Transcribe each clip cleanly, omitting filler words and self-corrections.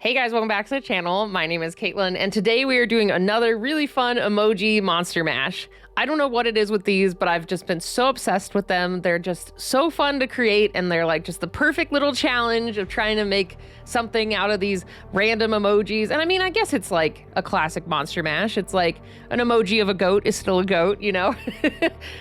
Hey guys, welcome back to the channel. My name is Katelyn, and today we are doing another really fun emoji monster mash. I don't know what it is with these, but I've just been so obsessed with them. They're just so fun to create, and they're like just the perfect little challenge of trying to make something out of these random emojis. And I mean, I guess it's like a classic monster mash. It's like an emoji of a goat is still a goat, you know?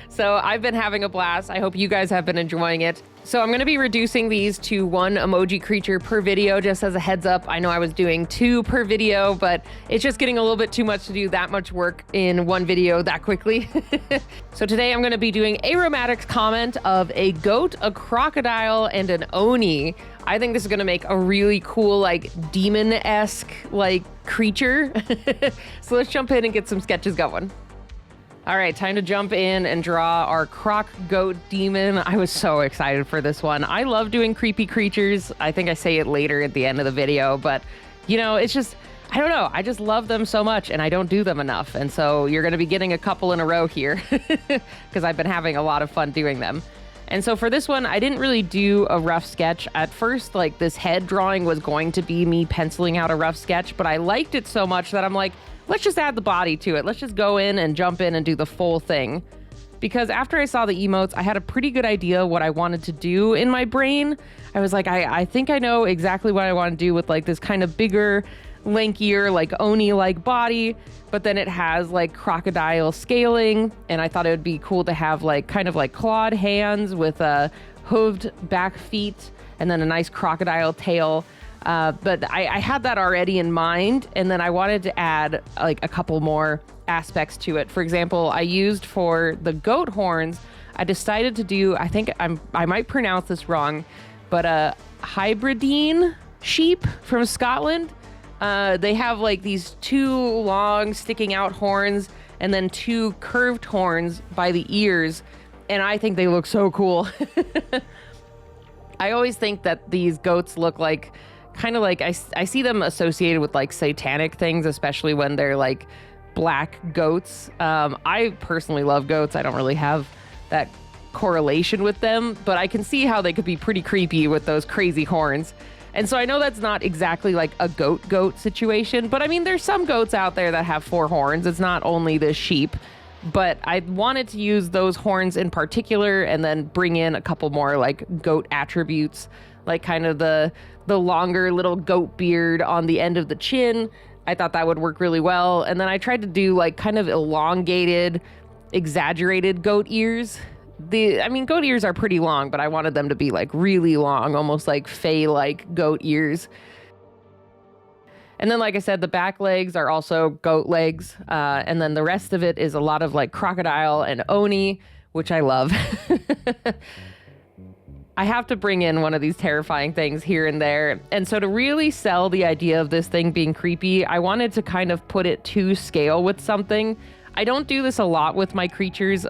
So I've been having a blast. I hope you guys have been enjoying it. So I'm going to be reducing these to one emoji creature per video, just as a heads up. I know I was doing 2 per video, but it's just getting a little bit too much to do that much work in one video that quickly. So today I'm going to be doing a Aromatic's comment of a goat, a crocodile, and an oni. I think this is going to make a really cool, like, demon-esque, like, creature. So let's jump in and get some sketches going. All right, time to jump in and draw our Croc goat demon. I was so excited for this one. I love doing creepy creatures. I think I say it later at the end of the video, but you know, it's just, I don't know. I just love them so much and I don't do them enough. And so you're gonna be getting a couple in a row here because I've been having a lot of fun doing them. And so for this one, I didn't really do a rough sketch. At first, like this head drawing was going to be me penciling out a rough sketch, but I liked it so much that I'm like, let's just add the body to it. Let's just go in and jump in and do the full thing. Because after I saw the emotes, I had a pretty good idea what I wanted to do in my brain. I was like, I think I know exactly what I want to do with like this kind of bigger, lankier, like Oni-like body. But then it has like crocodile scaling. And I thought it would be cool to have like kind of like clawed hands with hooved back feet and then a nice crocodile tail. But I had that already in mind, and then I wanted to add like a couple more aspects to it. For example, I used for the goat horns, I decided to do, I think I might pronounce this wrong, but a hybridine sheep from Scotland. They have like these 2 long sticking out horns and then 2 curved horns by the ears, and I think they look so cool. I always think that these goats look like kind of like I see them associated with like satanic things, especially when they're like black goats. I personally love goats. I don't really have that correlation with them, but I can see how they could be pretty creepy with those crazy horns. And so I know that's not exactly like a goat situation, but I mean, there's some goats out there that have 4 horns. It's not only this sheep, but I wanted to use those horns in particular and then bring in a couple more like goat attributes, like kind of the longer little goat beard on the end of the chin. I thought that would work really well. And then I tried to do like kind of elongated, exaggerated goat ears. I mean, goat ears are pretty long, but I wanted them to be like really long, almost like fey-like goat ears. And then, like I said, the back legs are also goat legs. And then the rest of it is a lot of like crocodile and oni, which I love. I have to bring in one of these terrifying things here and there. And so to really sell the idea of this thing being creepy, I wanted to kind of put it to scale with something. I don't do this a lot with my creatures,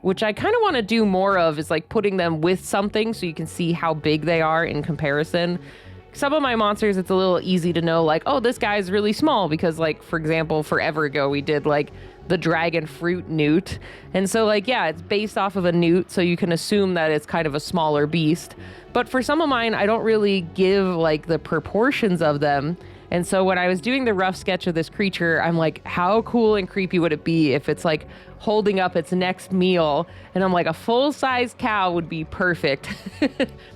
which I kind of want to do more of is like putting them with something so you can see how big they are in comparison. Some of my monsters, it's a little easy to know like, oh, this guy's really small because like, for example, forever ago, we did like the dragon fruit newt. And so like, yeah, it's based off of a newt. So you can assume that it's kind of a smaller beast. But for some of mine, I don't really give like the proportions of them. And so when I was doing the rough sketch of this creature, I'm like, how cool and creepy would it be if it's like holding up its next meal? And I'm like, a full-size cow would be perfect.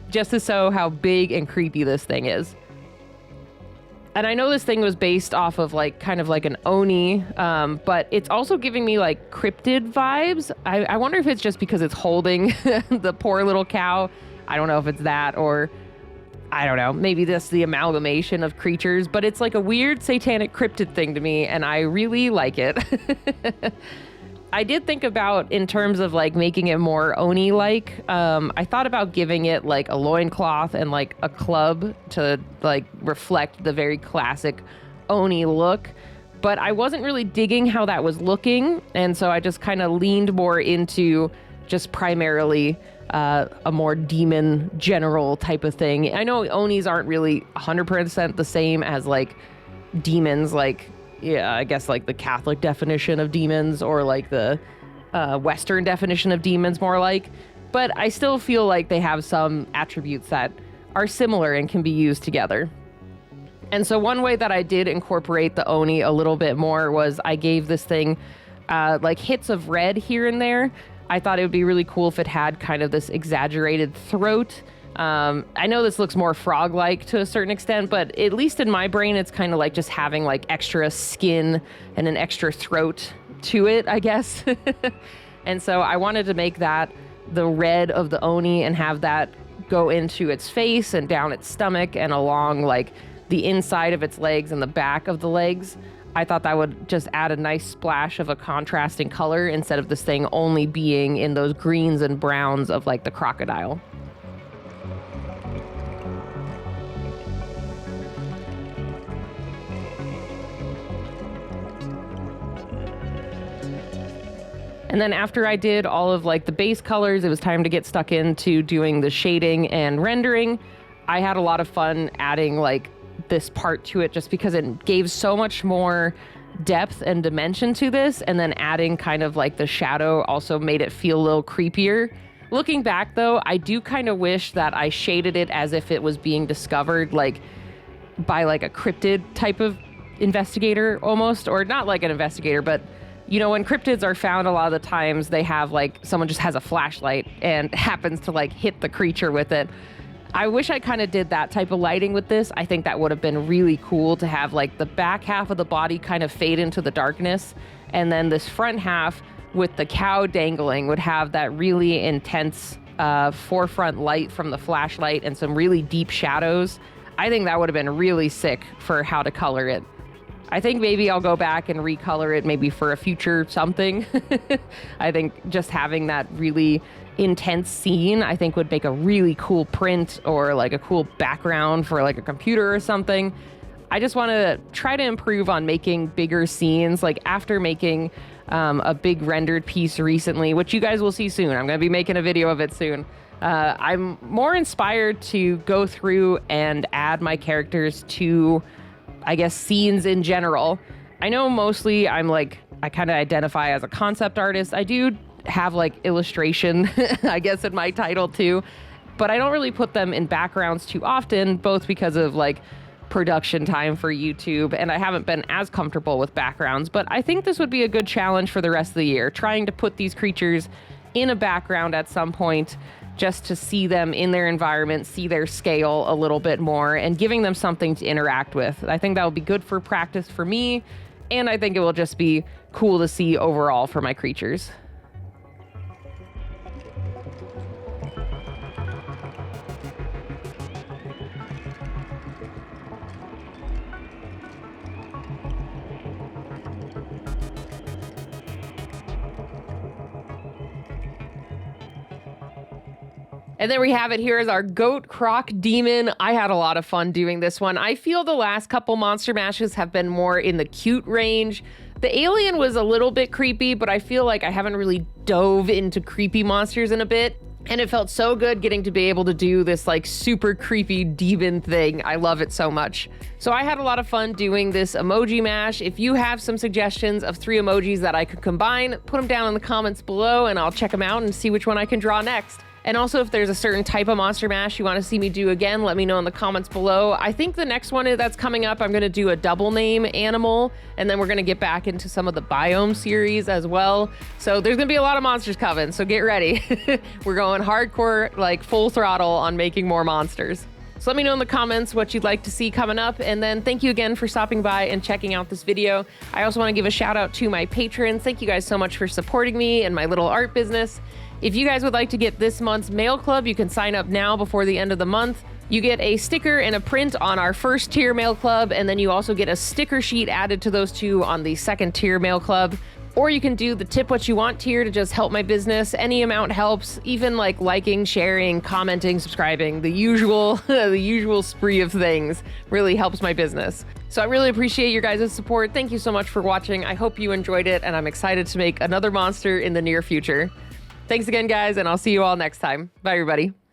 Just to show how big and creepy this thing is. And I know this thing was based off of like kind of like an oni, but it's also giving me like cryptid vibes. I wonder if it's just because it's holding the poor little cow. I don't know if it's that, or I don't know, maybe that's the amalgamation of creatures, but it's like a weird satanic cryptid thing to me, and I really like it. I did think about in terms of like making it more Oni-like. I thought about giving it like a loincloth and like a club to like reflect the very classic Oni look, but I wasn't really digging how that was looking. And so I just kind of leaned more into just primarily a more demon general type of thing. I know Onis aren't really 100% the same as like demons, like, yeah, I guess like the Catholic definition of demons or like the Western definition of demons more like, but I still feel like they have some attributes that are similar and can be used together. And so one way that I did incorporate the Oni a little bit more was I gave this thing like hits of red here and there. I thought it would be really cool if it had kind of this exaggerated throat. I know this looks more frog-like to a certain extent, but at least in my brain, it's kind of like just having like extra skin and an extra throat to it, I guess. And so I wanted to make that the red of the Oni and have that go into its face and down its stomach and along like the inside of its legs and the back of the legs. I thought that would just add a nice splash of a contrasting color instead of this thing only being in those greens and browns of like the crocodile. And then after I did all of like the base colors, it was time to get stuck into doing the shading and rendering. I had a lot of fun adding like this part to it just because it gave so much more depth and dimension to this, and then adding kind of like the shadow also made it feel a little creepier. Looking back though, I do kind of wish that I shaded it as if it was being discovered like by like a cryptid type of investigator almost, or not like an investigator, but you know, when cryptids are found, a lot of the times they have like someone just has a flashlight and happens to like hit the creature with it. I wish I kind of did that type of lighting with this. I think that would have been really cool to have like the back half of the body kind of fade into the darkness, and then this front half with the cow dangling would have that really intense forefront light from the flashlight and some really deep shadows. I think that would have been really sick for how to color it. I think maybe I'll go back and recolor it maybe for a future something. I think just having that really intense scene, I think would make a really cool print or like a cool background for like a computer or something. I just want to try to improve on making bigger scenes. Like after making a big rendered piece recently, which you guys will see soon. I'm going to be making a video of it soon. I'm more inspired to go through and add my characters to, I guess, scenes in general. I know mostly I kind of identify as a concept artist. I do have like illustration, I guess, in my title too, but I don't really put them in backgrounds too often, both because of like production time for YouTube, and I haven't been as comfortable with backgrounds. But I think this would be a good challenge for the rest of the year, trying to put these creatures in a background at some point, just to see them in their environment, see their scale a little bit more, and giving them something to interact with. I think that will be good for practice for me, and I think it will just be cool to see overall for my creatures. And then we have it here as our goat croc demon. I had a lot of fun doing this one. I feel the last couple monster mashes have been more in the cute range. The alien was a little bit creepy, but I feel like I haven't really dove into creepy monsters in a bit. And it felt so good getting to be able to do this like super creepy demon thing. I love it so much. So I had a lot of fun doing this emoji mash. If you have some suggestions of 3 emojis that I could combine, put them down in the comments below and I'll check them out and see which one I can draw next. And also, if there's a certain type of monster mash you want to see me do again, let me know in the comments below. I think the next one that's coming up, I'm going to do a double name animal, and then we're going to get back into some of the biome series as well. So there's going to be a lot of monsters coming, so get ready. We're going hardcore, like full throttle on making more monsters. So let me know in the comments what you'd like to see coming up. And then thank you again for stopping by and checking out this video. I also want to give a shout out to my patrons. Thank you guys so much for supporting me and my little art business. If you guys would like to get this month's mail club, you can sign up now before the end of the month. You get a sticker and a print on our first tier mail club, and then you also get a sticker sheet added to those two on the second tier mail club. Or you can do the tip what you want tier to just help my business. Any amount helps, even like liking, sharing, commenting, subscribing, the usual, the usual spree of things really helps my business. So I really appreciate your guys' support. Thank you so much for watching. I hope you enjoyed it, and I'm excited to make another monster in the near future. Thanks again, guys, and I'll see you all next time. Bye, everybody.